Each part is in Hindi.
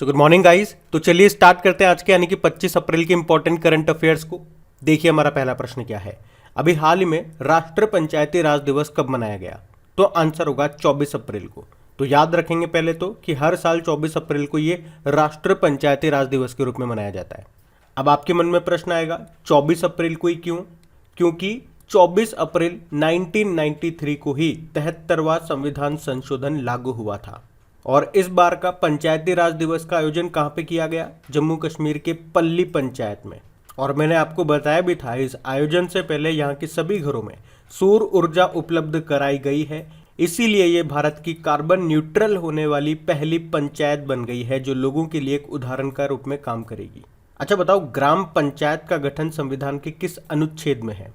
So good morning guys. तो चलिए स्टार्ट करते हैं आज के यानी कि 25 अप्रैल के इंपॉर्टेंट करंट अफेयर्स को। देखिए हमारा पहला प्रश्न क्या है। अभी हाल ही में राष्ट्रीय पंचायती राज दिवस कब मनाया गया? तो आंसर होगा 24 अप्रैल को। तो याद रखेंगे पहले तो कि हर साल 24 अप्रैल को ये राष्ट्रीय पंचायती राज दिवस के रूप में मनाया जाता है। अब आपके मन में प्रश्न आएगा 24 अप्रैल को ही क्यों? क्योंकि 24 अप्रैल 1993 को ही 73वां संविधान संशोधन लागू हुआ था और इस बार का पंचायती राज दिवस का आयोजन कहाँ पे किया गया? जम्मू कश्मीर के पल्ली पंचायत में। और मैंने आपको बताया भी था इस आयोजन से पहले यहाँ के सभी घरों में सौर ऊर्जा उपलब्ध कराई गई है, इसीलिए ये भारत की कार्बन न्यूट्रल होने वाली पहली पंचायत बन गई है जो लोगों के लिए एक उदाहरण का रूप में काम करेगी। अच्छा बताओ, ग्राम पंचायत का गठन संविधान के किस अनुच्छेद में है?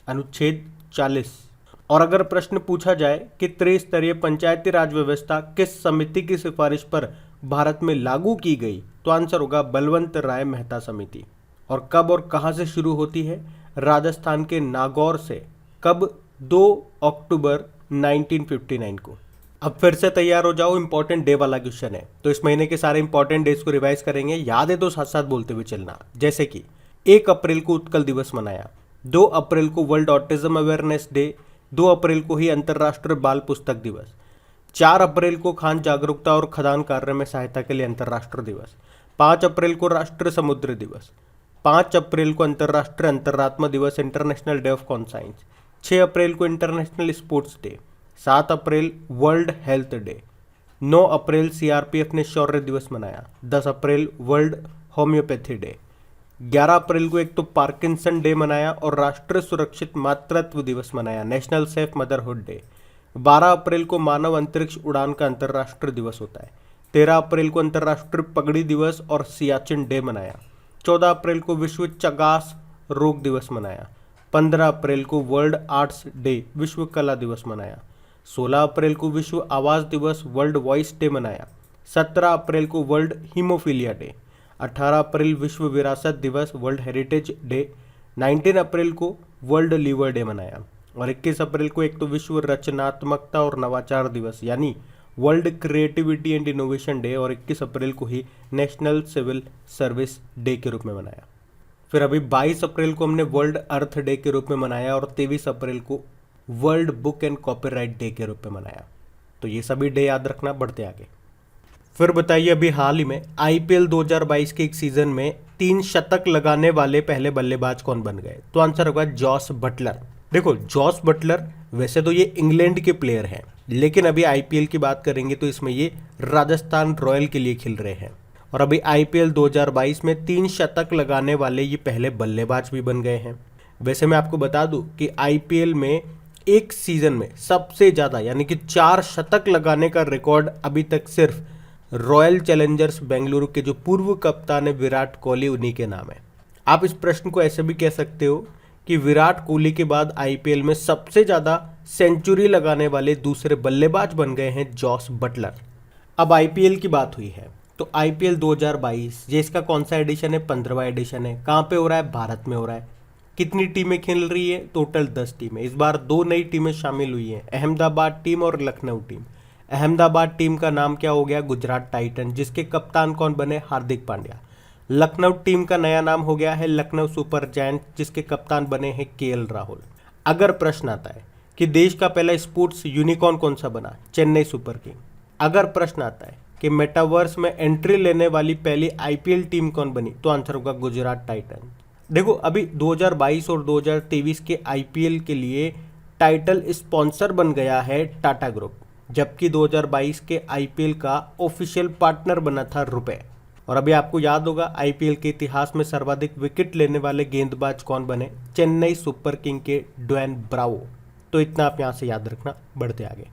अनुच्छेद 40। और अगर प्रश्न पूछा जाए कि त्रिस्तरीय पंचायती राज व्यवस्था किस समिति की सिफारिश पर भारत में लागू की गई? तो आंसर होगा बलवंत राय मेहता समिति। और कब और कहां से शुरू होती है? राजस्थान के नागौर से। कब? 2 अक्टूबर 1959 को। अब फिर से तैयार हो जाओ, इंपॉर्टेंट डे वाला क्वेश्चन है। तो इस महीने के सारे इंपॉर्टेंट डेज को रिवाइज करेंगे, याद है तो साथ साथ बोलते हुए चलना। जैसे कि 1 अप्रैल को उत्कल दिवस मनाया, 2 अप्रैल को वर्ल्ड ऑटिज्म अवेयरनेस डे, 2 अप्रैल को ही अंतर्राष्ट्रीय बाल पुस्तक दिवस, 4 अप्रैल को खान जागरूकता और खदान कार्य में सहायता के लिए अंतर्राष्ट्रीय दिवस, 5 अप्रैल को राष्ट्रीय समुद्र दिवस, 5 अप्रैल को अंतर्राष्ट्रीय अंतरात्मा दिवस इंटरनेशनल डे ऑफ कॉन्साइंस, 6 अप्रैल को इंटरनेशनल स्पोर्ट्स डे, 7 अप्रैल वर्ल्ड हेल्थ डे, 9 अप्रैल सीआरपीएफ ने शौर्य दिवस मनाया, 10 अप्रैल वर्ल्ड होम्योपैथी डे, 11 अप्रैल को एक तो पार्किंसन डे मनाया और राष्ट्रीय सुरक्षित मातृत्व दिवस मनाया, नेशनल सेफ मदरहुड डे, 12 अप्रैल को मानव अंतरिक्ष उड़ान का अंतर्राष्ट्रीय दिवस होता है, 13 अप्रैल को अंतर्राष्ट्रीय पगड़ी दिवस और सियाचिन डे मनाया, 14 अप्रैल को विश्व चगास रोग दिवस मनाया, 15 अप्रैल को वर्ल्ड आर्ट्स डे विश्व कला दिवस मनाया, 16 अप्रैल को विश्व आवास दिवस वर्ल्ड वॉइस डे मनाया, 17 अप्रैल को वर्ल्ड हीमोफीलिया डे, 18 अप्रैल विश्व विरासत दिवस वर्ल्ड हेरिटेज डे, 19 अप्रैल को वर्ल्ड लीवर डे मनाया और 21 अप्रैल को एक तो विश्व रचनात्मकता और नवाचार दिवस यानी world creativity and innovation day और 21 अप्रैल को ही नेशनल सिविल सर्विस डे के रूप में मनाया। फिर अभी 22 अप्रैल को हमने वर्ल्ड अर्थ डे के रूप में मनाया और 23 अप्रैल को world book and copyright day के रूप में मनाया। तो ये सभी डे याद रखना, बढ़ते आगे। फिर बताइए, अभी हाल ही में आईपीएल 2022 के एक सीजन में 3 शतक लगाने वाले पहले बल्लेबाज कौन बन गए? तो आंसर होगा जॉस बटलर। देखो जॉस बटलर वैसे तो ये इंग्लैंड के प्लेयर हैं, लेकिन अभी आईपीएल की बात करेंगे तो इसमें ये राजस्थान रॉयल के लिए खेल रहे हैं और अभी आईपीएल 2022 में 3 शतक लगाने वाले ये पहले बल्लेबाज भी बन गए हैं। वैसे मैं आपको बता दूं कि आईपीएल में एक सीजन में सबसे ज़्यादा यानी कि 4 शतक लगाने का रिकॉर्ड अभी तक सिर्फ रॉयल चैलेंजर्स बेंगलुरु के जो पूर्व कप्तान है विराट कोहली, उन्हीं के नाम है। आप इस प्रश्न को ऐसे भी कह सकते हो कि विराट कोहली के बाद आईपीएल में सबसे ज़्यादा सेंचुरी लगाने वाले दूसरे बल्लेबाज बन गए हैं जॉस बटलर। अब आईपीएल की बात हुई है तो आईपीएल 2022 ये इसका कौन सा एडिशन है? 15वां एडिशन है। कहाँ पे हो रहा है? भारत में हो रहा है। कितनी टीमें खेल रही है? टोटल 10 टीमें। इस बार 2 नई टीमें शामिल हुई हैं, अहमदाबाद टीम और लखनऊ टीम। अहमदाबाद टीम का नाम क्या हो गया? गुजरात टाइटन, जिसके कप्तान कौन बने? हार्दिक पांड्या। लखनऊ टीम का नया नाम हो गया है लखनऊ सुपर जायंट, जिसके कप्तान बने हैं केएल राहुल। अगर प्रश्न आता है कि देश का पहला स्पोर्ट्स यूनिकॉर्न कौन सा बना? Chennai super king. अगर प्रश्न आता है कि मेटावर्स में एंट्री लेने वाली पहली आईपीएल टीम कौन बनी? तो आंसर होगा गुजरात टाइटन। देखो अभी 2022 और 2023 के आईपीएल के लिए टाइटल स्पॉन्सर बन गया है टाटा ग्रुप, जबकि 2022 के आईपीएल का ऑफिशियल पार्टनर बना था रुपए। और अभी आपको याद होगा आईपीएल के इतिहास में सर्वाधिक विकेट लेने वाले गेंदबाज कौन बने? चेन्नई सुपर किंग के ड्वेन ब्रावो। तो इतना आप यहाँ से याद रखना, बढ़ते आगे।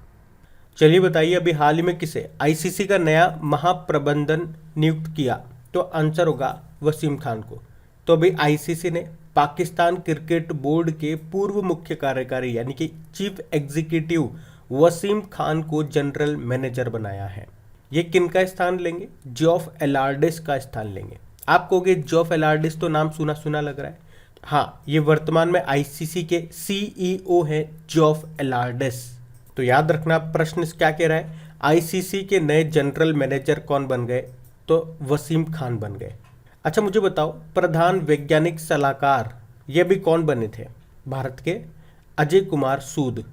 चलिए बताइए, अभी हाल ही में किसे आईसीसी का नया महाप्रबंधन नियुक्त किया? तो आंसर होगा वसीम खान को। तो अभी आईसीसी ने पाकिस्तान क्रिकेट बोर्ड के पूर्व मुख्य कार्यकारी यानी कि चीफ एग्जीक्यूटिव वसीम खान को जनरल मैनेजर बनाया है। ये किनका स्थान लेंगे? जॉफ एलार्डिस का स्थान लेंगे। आप कहोगे जॉफ एलार्डिस तो नाम सुना सुना लग रहा है। हाँ, ये वर्तमान में आईसीसी के सीईओ हैं जॉफ एलार्डिस। तो याद रखना, प्रश्न क्या कह रहा है? आईसीसी के नए जनरल मैनेजर कौन बन गए? तो वसीम खान बन गए। अच्छा मुझे बताओ, प्रधान वैज्ञानिक सलाहकार ये भी कौन बने थे? भारत के अजय कुमार सूद।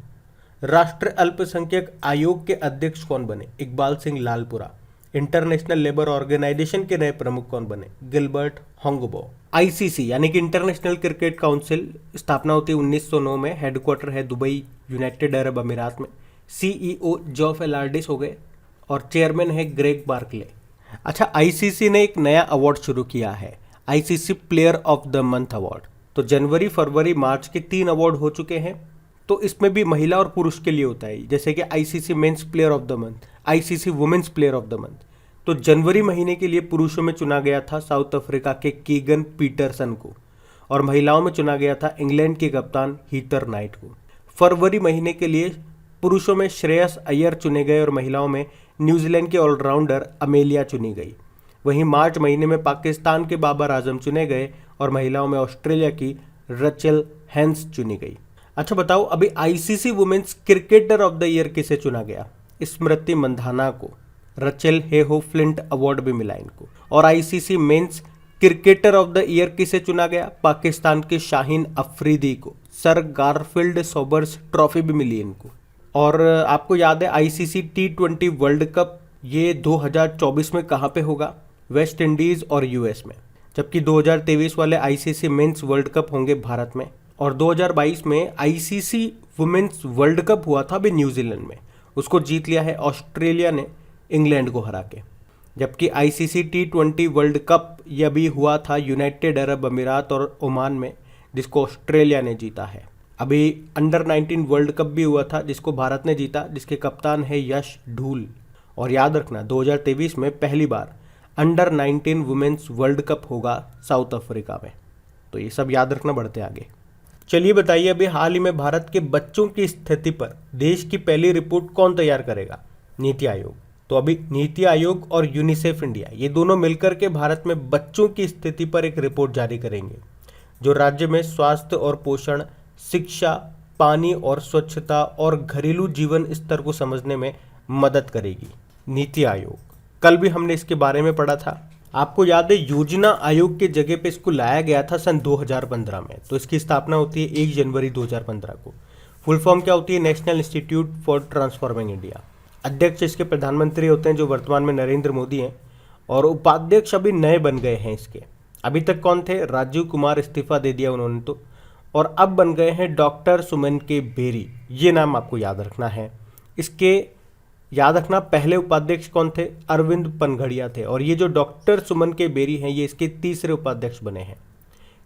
राष्ट्र अल्पसंख्यक आयोग के अध्यक्ष कौन बने? Iqbal Singh Lalpura. International Labour Organization के नए प्रमुख कौन बने? Gilbert Houngbo. आईसीसी यानी कि इंटरनेशनल क्रिकेट काउंसिल स्थापना होती है 1909 में, हेडक्वार्टर है दुबई, यूनाइटेड अरब अमीरात में। सीईओ जॉफ एलार्डिस हो गए और चेयरमैन है ग्रेग बार्कले। अच्छा, आईसीसी ने एक नया अवार्ड शुरू किया है, ICC player of the month award. तो जनवरी, फरवरी, मार्च के 3 अवार्ड हो चुके हैं। तो इसमें भी महिला और पुरुष के लिए होता है, जैसे कि ICC men's player of the month, ICC women's player of the month. तो जनवरी महीने के लिए पुरुषों में चुना गया था साउथ अफ्रीका के कीगन पीटरसन को, और महिलाओं में चुना गया था इंग्लैंड के कप्तान हीथर नाइट को। फरवरी महीने के लिए पुरुषों में श्रेयस अय्यर चुने गए और महिलाओं में न्यूजीलैंड के ऑलराउंडर अमेलिया चुनी गई। वहीं मार्च महीने में पाकिस्तान के बाबर आजम चुने गए और महिलाओं में ऑस्ट्रेलिया की रचेल हेंस चुनी गई। अच्छा बताओ, अभी ICC women's cricketer of the year किसे चुना गया? स्मृति मंधाना को। रचेल हेहो फ्लिंट अवार्ड भी मिला इनको। और ICC men's cricketer of the year किसे चुना गया? पाकिस्तान के शाहीन अफरीदी को। सर गारफील्ड सोबर्स ट्रॉफी भी मिली इनको। और आपको याद है आईसीसी T20 वर्ल्ड कप ये 2024 में कहाँ पे होगा? वेस्ट इंडीज़ और यूएस में। जबकि 2023 वाले आईसीसी मेंस वर्ल्ड कप होंगे भारत में। और 2022 में आईसीसी वुमेन्स वर्ल्ड कप हुआ था अभी न्यूजीलैंड में, उसको जीत लिया है ऑस्ट्रेलिया ने इंग्लैंड को हरा के। जबकि आईसीसी T20 वर्ल्ड कप यह भी हुआ था यूनाइटेड अरब अमीरात और ओमान में, जिसको ऑस्ट्रेलिया ने जीता है। अभी अंडर 19 वर्ल्ड कप भी हुआ था जिसको भारत ने जीता, जिसके कप्तान है यश ढूल। और याद रखना 2023 में पहली बार अंडर 19 वुमेन्स वर्ल्ड कप होगा साउथ अफ्रीका में। तो ये सब याद रखना, बढ़ते आगे। चलिए बताइए, अभी हाल ही में भारत के बच्चों की स्थिति पर देश की पहली रिपोर्ट कौन तैयार करेगा? नीति आयोग। तो अभी नीति आयोग और यूनिसेफ इंडिया ये दोनों मिलकर के भारत में बच्चों की स्थिति पर एक रिपोर्ट जारी करेंगे, जो राज्य में स्वास्थ्य और पोषण, शिक्षा, पानी और स्वच्छता और घरेलू जीवन स्तर को समझने में मदद करेगी। नीति आयोग, कल भी हमने इसके बारे में पढ़ा था। आपको याद है योजना आयोग के जगह पे इसको लाया गया था सन 2015 में। तो इसकी स्थापना होती है 1 जनवरी 2015 को। फुल फॉर्म क्या होती है? National institute for transforming India. अध्यक्ष इसके प्रधानमंत्री होते हैं, जो वर्तमान में नरेंद्र मोदी हैं, और उपाध्यक्ष अभी नए बन गए हैं इसके। अभी तक कौन थे? राजीव कुमार, इस्तीफा दे दिया उन्होंने तो। और अब बन गए हैं डॉक्टर सुमन के बेरी। ये नाम आपको याद रखना है। इसके याद रखना पहले उपाध्यक्ष कौन थे? अरविंद पनघड़िया थे। और ये जो डॉक्टर सुमन के बेरी हैं ये इसके तीसरे उपाध्यक्ष बने हैं।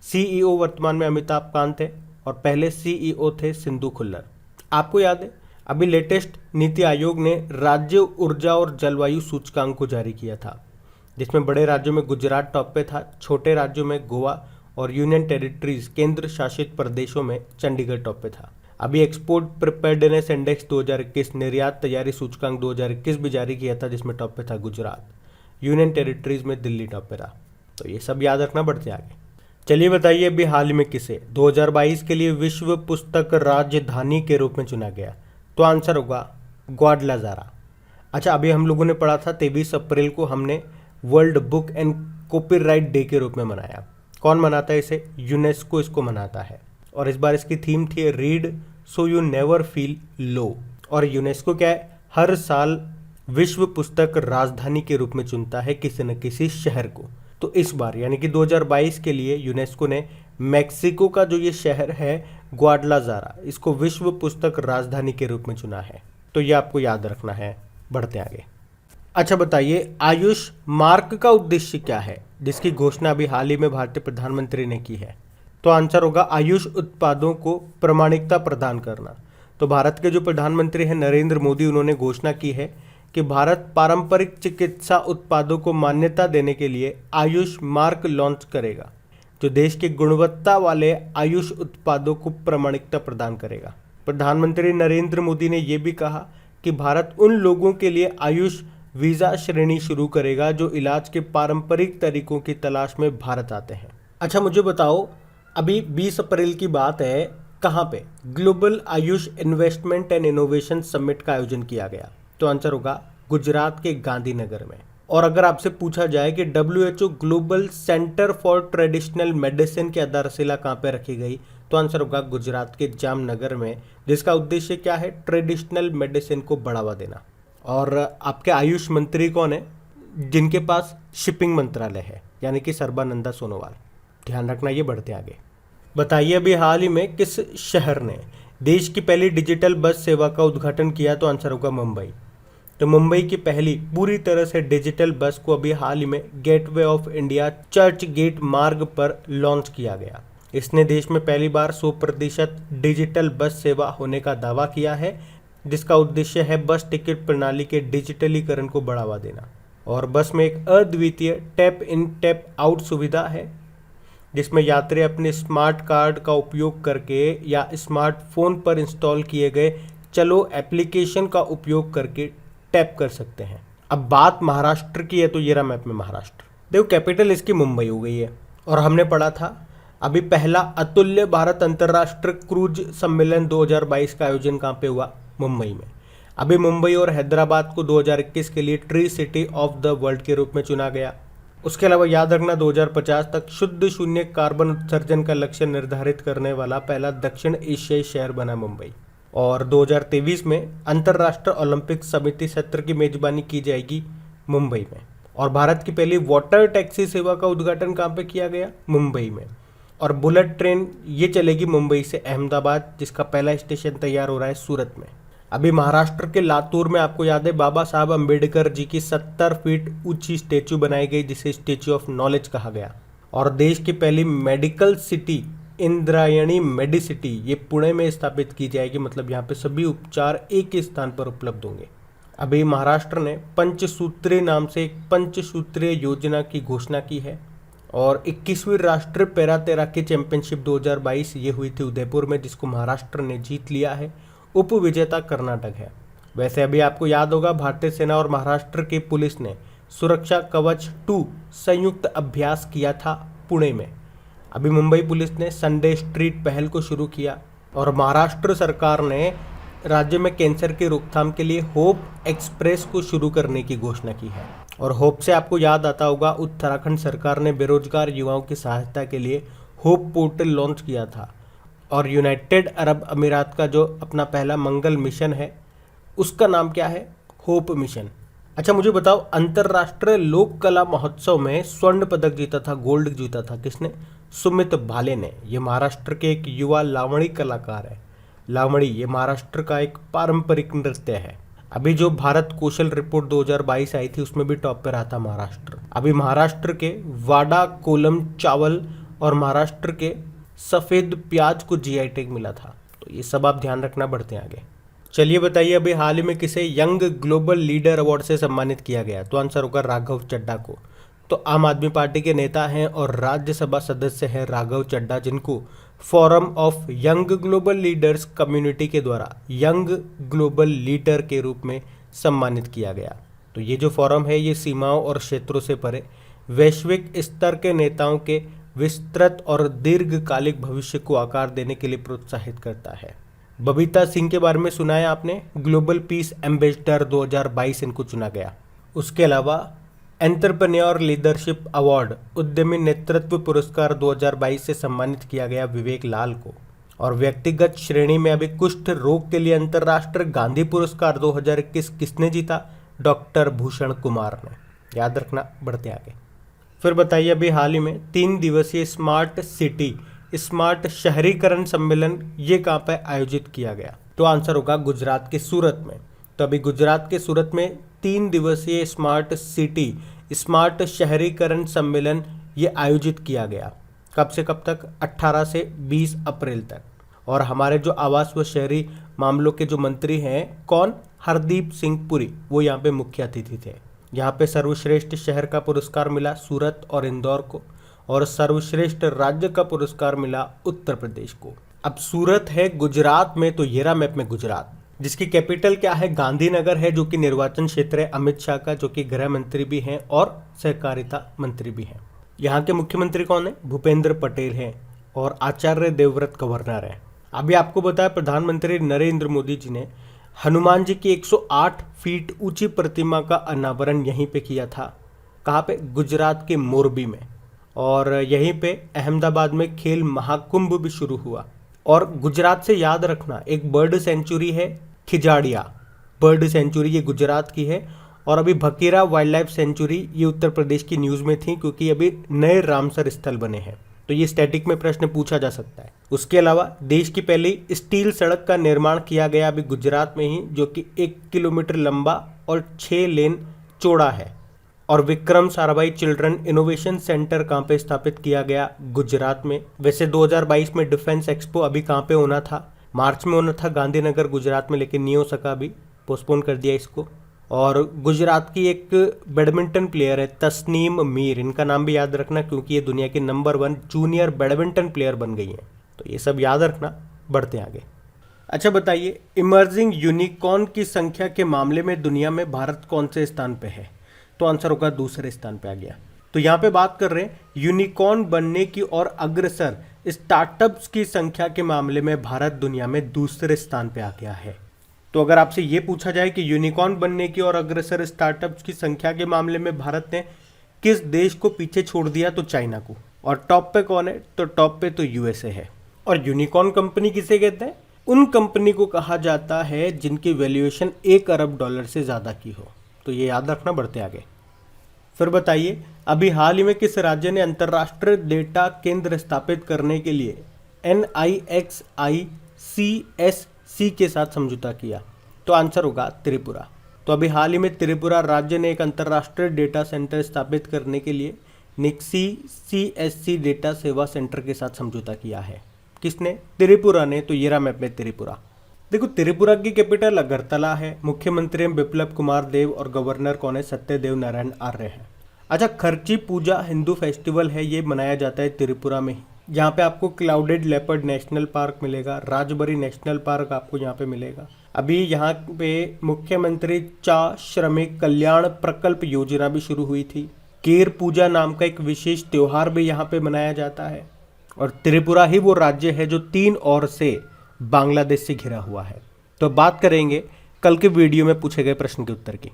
सीईओ वर्तमान में अमिताभ कांत है और पहले सीईओ थे सिंधु खुल्लर। आपको याद है अभी लेटेस्ट नीति आयोग ने राज्य ऊर्जा और जलवायु सूचकांक को जारी किया था, जिसमें बड़े राज्यों में गुजरात टॉप पे था, छोटे राज्यों में गोवा और यूनियन टेरिटरीज केंद्र शासित प्रदेशों में चंडीगढ़ टॉप पे था। अभी एक्सपोर्ट प्रिपेयर्डनेस इंडेक्स 2021, निर्यात तैयारी सूचकांक 2021 भी जारी किया था, जिसमें टॉप पे था गुजरात। यूनियन टेरिटरीज में दिल्ली टॉप पे रहा। तो ये सब याद रखना, बढ़ते आगे। चलिए बताइए, अभी हाल ही में किसे 2022 के लिए विश्व पुस्तक राजधानी के रूप में चुना गया? तो आंसर होगा ग्वाडलाजारा। अच्छा, अभी हम लोगों ने पढ़ा था 23 अप्रैल को हमने world book and copyright day के रूप में मनाया। कौन मनाता है इसे? यूनेस्को इसको मनाता है। और इस बार इसकी थीम थी read so you never feel low. और यूनेस्को क्या है? हर साल विश्व पुस्तक राजधानी के रूप में चुनता है किसी न किसी शहर को। तो इस बार यानी कि 2022 के लिए यूनेस्को ने मैक्सिको का जो ये शहर है ग्वाडलाजारा, इसको विश्व पुस्तक राजधानी के रूप में चुना है। तो ये आपको याद रखना है, बढ़ते आगे। अच्छा बताइए, आयुष मार्क का उद्देश्य क्या है, जिसकी घोषणा अभी हाल ही में भारतीय प्रधानमंत्री ने की है? तो आंसर होगा आयुष उत्पादों को प्रमाणिकता प्रदान करना। तो भारत के जो प्रधानमंत्री हैं नरेंद्र मोदी, उन्होंने घोषणा की है कि भारत पारंपरिक चिकित्सा उत्पादों को मान्यता देने के लिए आयुष मार्क लॉन्च करेगा, जो देश की गुणवत्ता वाले आयुष उत्पादों को प्रमाणिकता प्रदान करेगा। प्रधानमंत्री नरेंद्र मोदी ने यह भी कहा कि भारत उन लोगों के लिए आयुष वीज़ा श्रेणी शुरू करेगा जो इलाज के पारंपरिक तरीकों की तलाश में भारत आते हैं। अच्छा मुझे बताओ, अभी 20 अप्रैल की बात है, कहाँ पे global Ayush investment and innovation summit का आयोजन किया गया? तो आंसर होगा गुजरात के गांधीनगर में। और अगर आपसे पूछा जाए कि WHO global centre for traditional medicine की आधारशिला कहाँ पे रखी गई, तो आंसर होगा गुजरात के जामनगर में, जिसका उद्देश्य क्या है, ट्रेडिशनल मेडिसिन को बढ़ावा देना। और आपके आयुष मंत्री कौन है, जिनके पास शिपिंग मंत्रालय है, यानी कि सर्बानंदा सोनोवाल। ध्यान रखना, ये बढ़ते आगे। बताइए अभी हाल ही में किस शहर ने देश की पहली डिजिटल बस सेवा का उद्घाटन किया, तो आंसर होगा मुंबई। तो मुंबई की पहली पूरी तरह से डिजिटल बस को अभी हाल ही में Gateway of India Churchgate मार्ग पर लॉन्च किया गया। इसने देश में पहली बार 100% डिजिटल बस सेवा होने का दावा किया है, जिसका उद्देश्य है बस टिकट प्रणाली के डिजिटलीकरण को बढ़ावा देना। और बस में एक अद्वितीय टैप इन टैप आउट सुविधा है, जिसमें यात्री अपने स्मार्ट कार्ड का उपयोग करके या स्मार्टफोन पर इंस्टॉल किए गए चलो एप्लीकेशन का उपयोग करके टैप कर सकते हैं। अब बात महाराष्ट्र की है, तो ये रहा मैप में महाराष्ट्र। देखो कैपिटल इसकी मुंबई हो गई है। और हमने पढ़ा था अभी पहला अतुल्य भारत अंतर्राष्ट्रीय क्रूज सम्मेलन 2022 का आयोजन कहाँ पे हुआ, मुंबई में। अभी मुंबई और हैदराबाद को 2021 के लिए tree city of the world के रूप में चुना गया। उसके अलावा याद रखना 2050 तक शुद्ध शून्य कार्बन उत्सर्जन का लक्ष्य निर्धारित करने वाला पहला दक्षिण एशियाई शहर बना मुंबई। और 2023 में अंतर्राष्ट्रीय ओलंपिक समिति सत्र की मेजबानी की जाएगी मुंबई में। और भारत की पहली वाटर टैक्सी सेवा का उद्घाटन कहाँ पे किया गया, मुंबई में। और बुलेट ट्रेन ये चलेगी मुंबई से अहमदाबाद, जिसका पहला स्टेशन तैयार हो रहा है सूरत में। अभी महाराष्ट्र के लातूर में आपको याद है बाबा साहब अम्बेडकर जी की 70 फीट ऊंची स्टेचू बनाई गई, जिसे स्टेच्यू ऑफ नॉलेज कहा गया। और देश की पहली मेडिकल सिटी इंद्रायणी मेडिसिटी ये पुणे में स्थापित की जाएगी, मतलब यहाँ पे सभी उपचार एक ही स्थान पर उपलब्ध होंगे। अभी महाराष्ट्र ने पंचसूत्री नाम से एक पंचसूत्रीय योजना की घोषणा की है। और 21वीं राष्ट्रीय पैरा तैराकी चैंपियनशिप 2022 ये हुई थी उदयपुर में, जिसको महाराष्ट्र ने जीत लिया है। उपविजेता कर्नाटक है। वैसे अभी आपको याद होगा भारतीय सेना और महाराष्ट्र की पुलिस ने सुरक्षा कवच 2 संयुक्त अभ्यास किया था पुणे में। अभी मुंबई पुलिस ने संडे स्ट्रीट पहल को शुरू किया। और महाराष्ट्र सरकार ने राज्य में कैंसर की रोकथाम के लिए होप एक्सप्रेस को शुरू करने की घोषणा की है। और होप से आपको याद आता होगा उत्तराखंड सरकार ने बेरोजगार युवाओं की सहायता के लिए होप पोर्टल लॉन्च किया था। और यूनाइटेड अरब अमीरात का जो अपना पहला मंगल मिशन है उसका नाम क्या है, होप मिशन। अच्छा मुझे बताओ, अंतर्राष्ट्रीय लोक कला महोत्सव में स्वर्ण पदक जीता था, गोल्ड जीता था किसने, सुमित भाले ने। ये महाराष्ट्र के एक युवा लावणी कलाकार है। लावणी ये महाराष्ट्र का एक पारंपरिक नृत्य है। अभी जो भारत कौशल रिपोर्ट 2022 आई थी उसमें भी टॉप पे रहा था महाराष्ट्र। अभी महाराष्ट्र के वाडा कोलम चावल और महाराष्ट्र के सफ़ेद प्याज को जीआई टैग मिला था। तो ये सब आप ध्यान रखना, बढ़ते हैं आगे। चलिए बताइए अभी हाल ही में किसे यंग ग्लोबल लीडर अवार्ड से सम्मानित किया गया, तो आंसर होगा राघव चड्ढा को। तो आम आदमी पार्टी के नेता हैं और राज्यसभा सदस्य हैं राघव चड्ढा, जिनको forum of young global leaders community के द्वारा यंग ग्लोबल लीडर के रूप में सम्मानित किया गया। तो ये जो फोरम है ये सीमाओं और क्षेत्रों से परे वैश्विक स्तर के नेताओं के विस्तृत और दीर्घकालिक भविष्य को आकार देने के लिए प्रोत्साहित करता है। बबीता सिंह के बारे में सुना है आपने, ग्लोबल पीस एम्बेसडर 2022 इनको चुना गया। उसके अलावा एंटरप्रेन्योर लीडरशिप अवार्ड उद्यमी नेतृत्व पुरस्कार 2022 से सम्मानित किया गया विवेक लाल को। और व्यक्तिगत श्रेणी में अभी कुष्ठ रोग के लिए अंतर्राष्ट्रीय गांधी पुरस्कार 2021 किसने जीता, डॉक्टर भूषण कुमार ने। याद रखना, बढ़ते आगे। फिर बताइए अभी हाल ही में 3 दिवसीय स्मार्ट सिटी स्मार्ट शहरीकरण सम्मेलन ये कहाँ पर आयोजित किया गया, तो आंसर होगा गुजरात के सूरत में। तो अभी गुजरात के सूरत में 3 दिवसीय स्मार्ट सिटी स्मार्ट शहरीकरण सम्मेलन ये आयोजित किया गया। कब से कब तक, 18 से 20 अप्रैल तक। और हमारे जो आवास व शहरी मामलों के जो मंत्री हैं कौन, हरदीप सिंह पुरी, वो यहाँ पे मुख्य अतिथि थे। यहाँ पे सर्वश्रेष्ठ शहर का पुरस्कार मिला सूरत और इंदौर को, और सर्वश्रेष्ठ राज्य का पुरस्कार मिला उत्तर प्रदेश को। अब सूरत है गुजरात में, तो ये रहा मैप में गुजरात, जिसकी कैपिटल क्या है, गांधीनगर है, जो कि निर्वाचन क्षेत्र है अमित शाह का, जो कि गृह मंत्री भी हैं और सहकारिता मंत्री भी हैं। यहाँ के मुख्यमंत्री कौन है, भूपेंद्र पटेल हैं, और आचार्य देवव्रत गवर्नर हैं। अभी आपको बताया प्रधानमंत्री नरेंद्र मोदी जी ने हनुमान जी की 108 फीट ऊंची प्रतिमा का अनावरण यहीं पे किया था। कहाँ पे? गुजरात के मोरबी में। और यहीं पे अहमदाबाद में खेल महाकुंभ भी शुरू हुआ। और गुजरात से याद रखना, एक बर्ड सेंचुरी है खिजाड़िया बर्ड सेंचुरी, ये गुजरात की है। और अभी भकीरा वाइल्ड लाइफ सेंचुरी ये उत्तर प्रदेश की न्यूज़ में थी, क्योंकि अभी नए रामसर स्थल बने हैं, तो ये स्टैटिक में प्रश्न पूछा जा सकता है। उसके अलावा देश की पहली स्टील सड़क का निर्माण किया गया अभी गुजरात में ही, जो कि 1 किलोमीटर लंबा और 6 लेन चौड़ा है। और Vikram Sarabhai children innovation centre कहाँ पे स्थापित किया गया? गुजरात में। वैसे 2022 में डिफेंस एक्सपो अभी कहाँ पे होना था? मार्च में होना था गांधीनगर गुजरात में, लेकिन नहीं हो सका, अभी पोस्टपोन कर दिया इसको। और गुजरात की एक बैडमिंटन प्लेयर है तस्नीम मीर, इनका नाम भी याद रखना, क्योंकि ये दुनिया की नंबर 1 जूनियर बैडमिंटन प्लेयर बन गई हैं। तो ये सब याद रखना, बढ़ते आगे। अच्छा बताइए, इमर्जिंग यूनिकॉर्न की संख्या के मामले में दुनिया में भारत कौन से स्थान पे है? तो आंसर होगा दूसरे स्थान पे आ गया। तो यहाँ पे बात कर रहे हैं यूनिकॉर्न बनने की और अग्रसर स्टार्टअप्स की संख्या के मामले में भारत दुनिया में दूसरे स्थान पे आ गया है। तो अगर आपसे ये पूछा जाए कि यूनिकॉर्न बनने की और अग्रसर स्टार्टअप्स की संख्या के मामले में भारत ने किस देश को पीछे छोड़ दिया, तो चाइना को। और टॉप पे कौन है? तो टॉप पे तो यूएसए है। और यूनिकॉर्न कंपनी किसे कहते हैं? उन कंपनी को कहा जाता है जिनकी वैल्यूएशन $1 अरब से ज़्यादा की हो। तो ये याद रखना, बढ़ते आगे। फिर बताइए, अभी हाल ही में किस राज्य ने अंतर्राष्ट्रीय डेटा केंद्र स्थापित करने के लिए NIXICSC के साथ समझौता किया? तो आंसर होगा त्रिपुरा। तो अभी हाल ही में त्रिपुरा राज्य ने एक अंतर्राष्ट्रीय डेटा सेंटर स्थापित करने के लिए NIXICSC डेटा सेवा सेंटर के साथ समझौता किया है। किसने? त्रिपुरा ने। तो ये रहा मैप में त्रिपुरा। देखो, त्रिपुरा की कैपिटल अगरतला है, मुख्यमंत्री बिप्लब कुमार देव और गवर्नर कौन है? सत्यदेव नारायण आर्य है। अच्छा, खर्ची पूजा हिंदू फेस्टिवल है, ये मनाया जाता है त्रिपुरा में। यहाँ पे आपको क्लाउडेड लेपर्ड नेशनल पार्क मिलेगा, राजबरी नेशनल पार्क आपको यहाँ पे मिलेगा। अभी यहाँ पे मुख्यमंत्री चा श्रमिक कल्याण प्रकल्प योजना भी शुरू हुई थी। केर पूजा नाम का एक विशेष त्योहार भी यहाँ पे मनाया जाता है। और त्रिपुरा ही वो राज्य है जो 3 ओर से बांग्लादेश से घिरा हुआ है। तो बात करेंगे कल के वीडियो में पूछे गए प्रश्न के उत्तर की।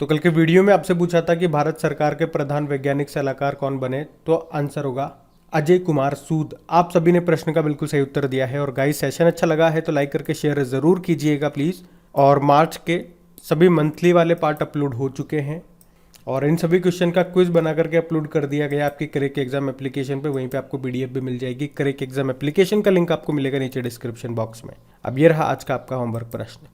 तो कल के वीडियो में आपसे पूछा था कि भारत सरकार के प्रधान वैज्ञानिक सलाहकार कौन बने? तो आंसर होगा अजय कुमार सूद। आप सभी ने प्रश्न का बिल्कुल सही उत्तर दिया है। और गाइस, सेशन अच्छा लगा है तो लाइक करके शेयर जरूर कीजिएगा प्लीज़। और मार्च के सभी मंथली वाले पार्ट अपलोड हो चुके हैं और इन सभी क्वेश्चन का क्विज बना करके अपलोड कर दिया गया आपकी क्रैक एग्जाम एप्लीकेशन पे। वहीं पे आपको PDF भी मिल जाएगी। क्रैक एग्जाम एप्लीकेशन का लिंक आपको मिलेगा नीचे डिस्क्रिप्शन बॉक्स में। अब ये रहा आज का आपका होमवर्क प्रश्न।